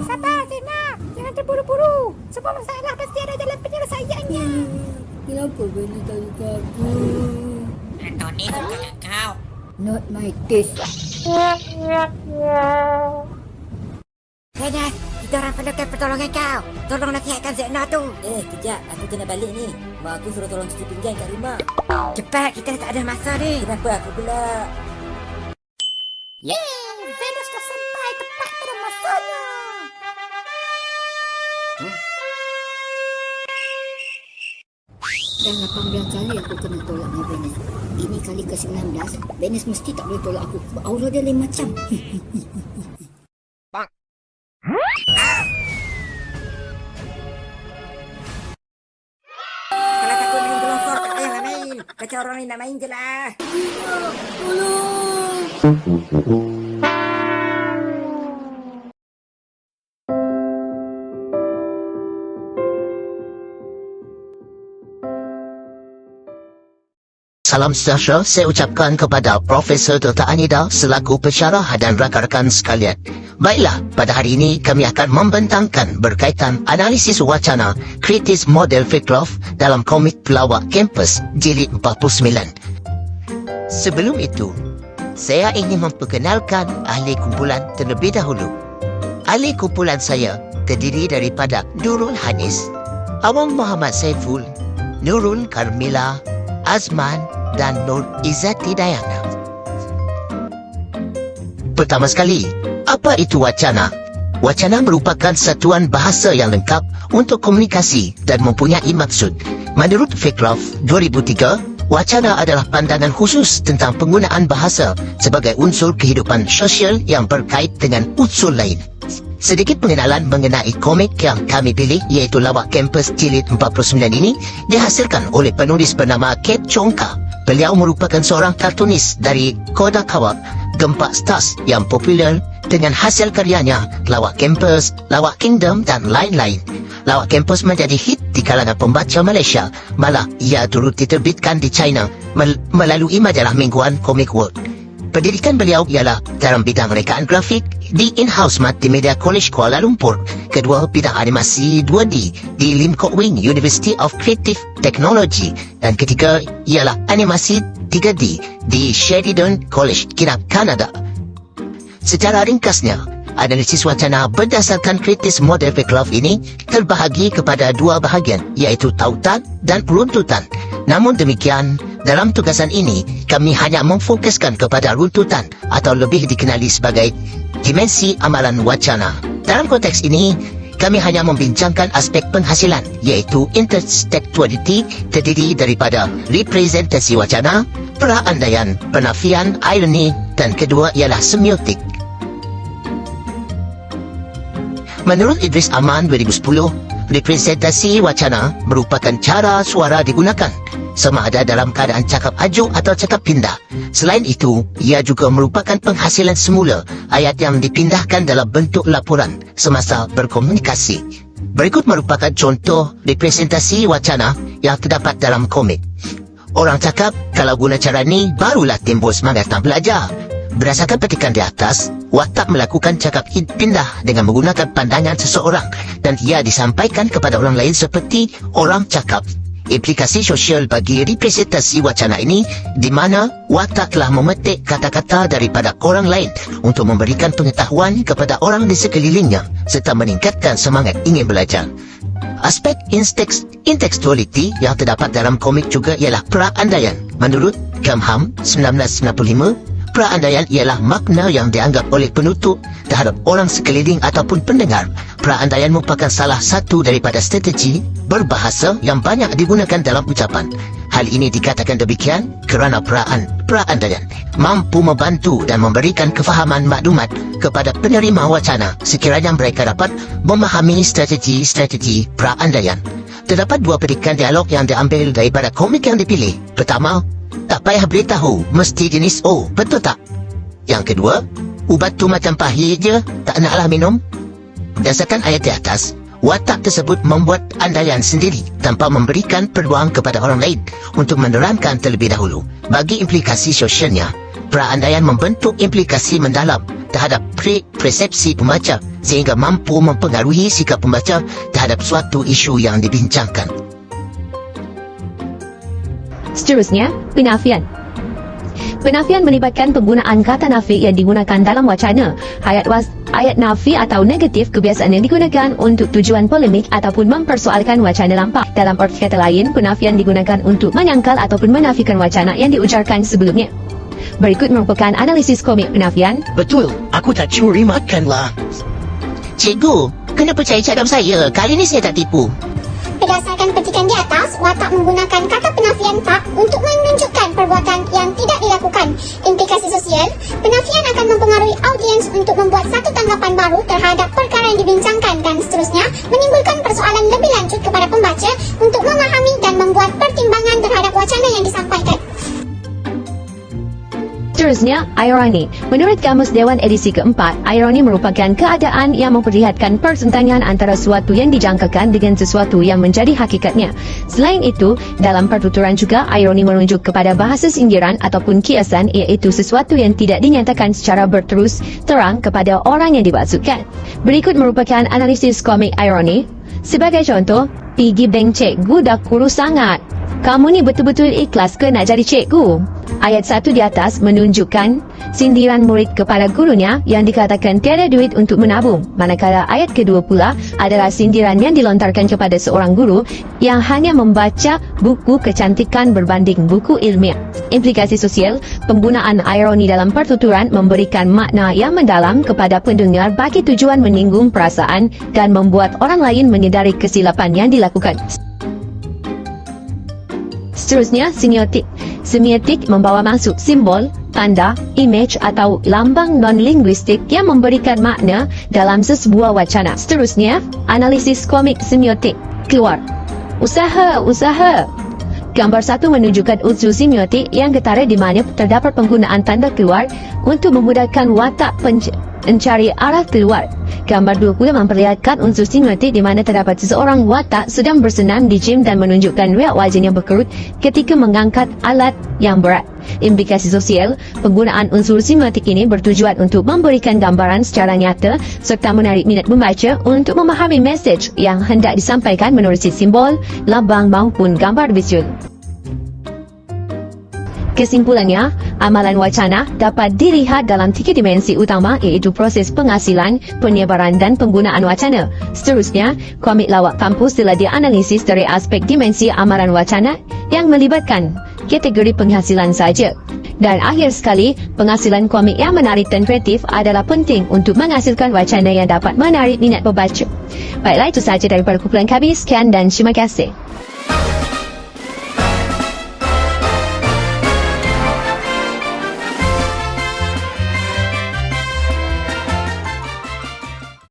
Sabar, Zina. Jangan terburu-buru. Semua masalah pasti ada jalan penyelesaiannya. Kenapa Benny tak suka aku? Tony suka kat kau. Not my taste. Zina, kita orang perlukan pertolongan kau. Tolong nasihatkan Zina tu. Kejap, aku kena balik ni. Mak aku suruh tolong cuci pinggan kat rumah. Cepat, kita tak ada masa ni. Kenapa aku pula? Yeay, Venus dah sampai tepat pada masanya. Dah 18 kali aku kena tolak dengan Venus. Ini kali ke-19, Venus mesti tak boleh tolak aku. Aura dia lain macam. Kalau takut main gelosor, tak payahlah main. Macam orang ni nak main je lah. Salam sejahtera saya ucapkan kepada Profesor Dr. Anida selaku pensyarah dan rakan-rakan sekalian. Baiklah, pada hari ini kami akan membentangkan berkaitan analisis wacana kritis model Fairclough dalam komik Pelawak Kampus jilid 49. Sebelum itu, saya ingin memperkenalkan ahli kumpulan terlebih dahulu. Ahli kumpulan saya terdiri daripada Nurul Hanis, Awang Muhammad Saiful, Nurul Karmila, Azman dan Nur Izzati Dayana. Pertama sekali, apa itu wacana? Wacana merupakan satuan bahasa yang lengkap untuk komunikasi dan mempunyai maksud. Menurut Fairclough 2003, wacana adalah pandangan khusus tentang penggunaan bahasa sebagai unsur kehidupan sosial yang berkait dengan unsur lain. Sedikit pengenalan mengenai komik yang kami pilih iaitu Lawak Kampus jilid 49 ini dihasilkan oleh penulis bernama Kate Chongka. Beliau merupakan seorang kartunis dari Kodakawa, Gempak Stars yang popular dengan hasil karyanya Lawak Kampus, Lawak Kingdom dan lain-lain. Lawak Kampus menjadi hit di kalangan pembaca Malaysia, malah ia turut diterbitkan di China melalui majalah mingguan Comic World. Pendidikan beliau ialah dalam bidang rekaan grafik di In-House Multimedia College Kuala Lumpur, kedua bidang animasi 2D di Lim Kok Wing University of Creative Technology, dan ketiga ialah animasi 3D di Sheridan College, Kirab, Kanada. Secara ringkasnya, analisis wacana berdasarkan kritis model Fairclough ini terbahagi kepada dua bahagian, iaitu tautan dan runtutan. Namun demikian, dalam tugasan ini, kami hanya memfokuskan kepada runtutan atau lebih dikenali sebagai dimensi amalan wacana. Dalam konteks ini, kami hanya membincangkan aspek penghasilan, iaitu intertextuality terdiri daripada representasi wacana, perandaian, penafian, ironi, dan kedua ialah semiotik. Menurut Idris Aman 2010, representasi wacana merupakan cara suara digunakan, sama ada dalam keadaan cakap ajuk atau cakap pindah. Selain itu, ia juga merupakan penghasilan semula ayat yang dipindahkan dalam bentuk laporan semasa berkomunikasi. Berikut merupakan contoh representasi wacana yang terdapat dalam komik. Orang cakap, kalau guna cara ni, barulah timbul semangat nak belajar. Berdasarkan petikan di atas, watak melakukan cakap pindah dengan menggunakan pandangan seseorang dan ia disampaikan kepada orang lain seperti orang cakap. Implikasi sosial bagi representasi wacana ini di mana watak telah memetik kata-kata daripada orang lain untuk memberikan pengetahuan kepada orang di sekelilingnya serta meningkatkan semangat ingin belajar. Aspek intertextuality yang terdapat dalam komik juga ialah perandaian. Menurut Gamham 1995, perandaian ialah makna yang dianggap oleh penutur terhadap orang sekeliling ataupun pendengar. Perandaian merupakan salah satu daripada strategi berbahasa yang banyak digunakan dalam ucapan. Hal ini dikatakan demikian kerana perandaian mampu membantu dan memberikan kefahaman maklumat kepada penerima wacana sekiranya mereka dapat memahami strategi-strategi perandaian. Terdapat dua petikan dialog yang diambil daripada komik yang dipilih. Pertama, tak payah beritahu, mesti jenis O, betul tak? Yang kedua, ubat tu macam pahit je, tak naklah minum. Berdasarkan ayat di atas, watak tersebut membuat andaian sendiri tanpa memberikan peluang kepada orang lain untuk menerangkan terlebih dahulu. Bagi implikasi sosialnya, perandaian membentuk implikasi mendalam terhadap persepsi pembaca sehingga mampu mempengaruhi sikap pembaca terhadap suatu isu yang dibincangkan. Seterusnya, penafian. Penafian melibatkan penggunaan kata nafi yang digunakan dalam wacana. Ayat nafi atau negatif kebiasaan yang digunakan untuk tujuan polemik ataupun mempersoalkan wacana lampau. Dalam arti kata lain, penafian digunakan untuk menyangkal ataupun menafikan wacana yang diujarkan sebelumnya. Berikut merupakan analisis komik penafian. Betul, aku tak curi makan lah. Cikgu, kena percaya cakap saya. Kali ni saya tak tipu. Berdasarkan petikan di atas, watak menggunakan kata penafian tak untuk menunjukkan perbuatan yang tidak dilakukan. Implikasi sosial, penafian akan mempengaruhi audiens untuk membuat satu tanggapan baru terhadap perkara yang dibincangkan dan seterusnya menimbulkan persoalan lebih lanjut kepada pembaca untuk memahami dan membuat pertimbangan terhadap wacana yang disampaikan. Seterusnya, ironi. Menurut Kamus Dewan edisi keempat, ironi merupakan keadaan yang memperlihatkan pertentangan antara sesuatu yang dijangkakan dengan sesuatu yang menjadi hakikatnya. Selain itu, dalam pertuturan juga, ironi menunjuk kepada bahasa sindiran ataupun kiasan, iaitu sesuatu yang tidak dinyatakan secara berterus terang kepada orang yang dimaksudkan. Berikut merupakan analisis komik ironi. Sebagai contoh, pergi bank cikgu dah kurus sangat. Kamu ni betul-betul ikhlas ke nak jadi cikgu? Ayat 1 di atas menunjukkan sindiran murid kepada gurunya yang dikatakan tiada duit untuk menabung. Manakala ayat kedua pula adalah sindiran yang dilontarkan kepada seorang guru yang hanya membaca buku kecantikan berbanding buku ilmiah. Implikasi sosial, penggunaan ironi dalam pertuturan memberikan makna yang mendalam kepada pendengar bagi tujuan menyinggung perasaan dan membuat orang lain menyedari kesilapan yang dilakukan. Seterusnya, semiotik. Semiotik membawa masuk simbol, tanda, imej atau lambang non-linguistik yang memberikan makna dalam sesebuah wacana. Seterusnya, analisis komik semiotik. Keluar. Usaha. Gambar 1 menunjukkan unsur semiotik yang ketara di mana terdapat penggunaan tanda keluar untuk memudahkan watak mencari arah keluar. Gambar 2 pula memperlihatkan unsur semiotik di mana terdapat seseorang watak sedang bersenam di gym dan menunjukkan riak wajahnya berkerut ketika mengangkat alat yang berat. Implikasi sosial, penggunaan unsur semiotik ini bertujuan untuk memberikan gambaran secara nyata serta menarik minat pembaca untuk memahami mesej yang hendak disampaikan menerusi simbol, lambang maupun gambar visual. Kesimpulannya, amalan wacana dapat dilihat dalam 3 dimensi utama iaitu proses penghasilan, penyebaran dan penggunaan wacana. Seterusnya, komik lawak kampus telah dianalisis dari aspek dimensi amalan wacana yang melibatkan kategori penghasilan saja. Dan akhir sekali, penghasilan komik yang menarik dan kreatif adalah penting untuk menghasilkan wacana yang dapat menarik minat pembaca. Baiklah, itu sahaja daripada kumpulan kami. Sekian dan terima kasih.